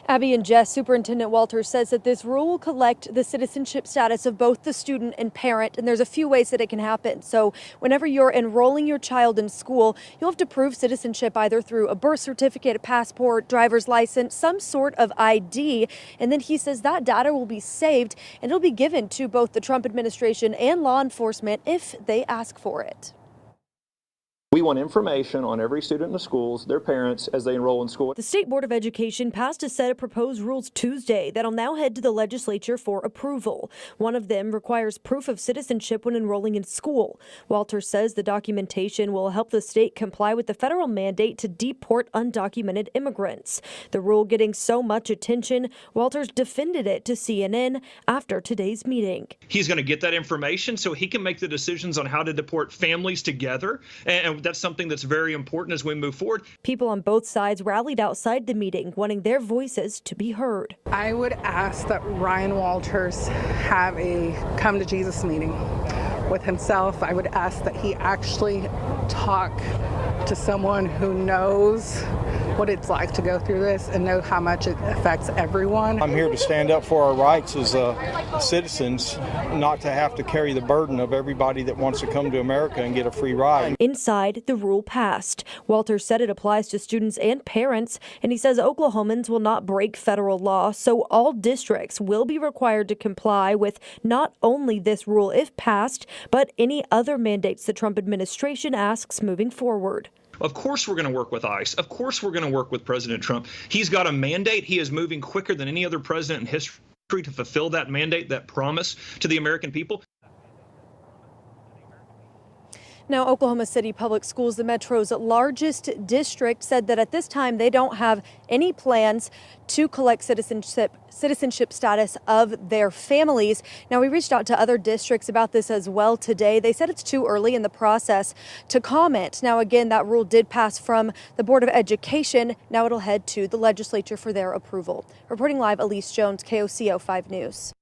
Abby and Jess, Superintendent Walters says that this rule will collect the citizenship status of both the student and parent, and there's a few ways that it can happen. So whenever you're enrolling your child in school, you'll have to prove citizenship either through a birth certificate, a passport, driver's license, some sort of ID. And then he says that data will be saved and it'll be given to both the Trump administration and law enforcement if they ask for it. We want information on every student in the schools, their parents, as they enroll in school. The State Board of Education passed a set of proposed rules Tuesday that'll now head to the legislature for approval. One of them requires proof of citizenship when enrolling in school. Walters says the documentation will help the state comply with the federal mandate to deport undocumented immigrants. The rule getting so much attention, Walters defended it to CNN after today's meeting. He's going to get that information so he can make the decisions on how to deport families together, and that's something that's very important as we move forward. People on both sides rallied outside the meeting, wanting their voices to be heard. I would ask that Ryan Walters have a come to Jesus meeting with himself. I would ask that he actually talk to someone who knows what it's like to go through this and know how much it affects everyone. I'm here to stand up for our rights as citizens, not to have to carry the burden of everybody that wants to come to America and get a free ride. Inside, the rule passed. Walters said it applies to students and parents, and he says Oklahomans will not break federal law, so all districts will be required to comply with not only this rule if passed, but any other mandates the Trump administration asks moving forward. Of course we're going to work with ICE. Of course we're going to work with President Trump. He's got a mandate. He is moving quicker than any other president in history to fulfill that mandate, that promise to the American people. Now, Oklahoma City Public Schools, the Metro's largest district, said that at this time they don't have any plans to collect citizenship status of their families. Now, we reached out to other districts about this as well today. They said it's too early in the process to comment. Now, again, that rule did pass from the Board of Education. Now it'll head to the legislature for their approval. Reporting live, Elise Jones, KOCO 5 News.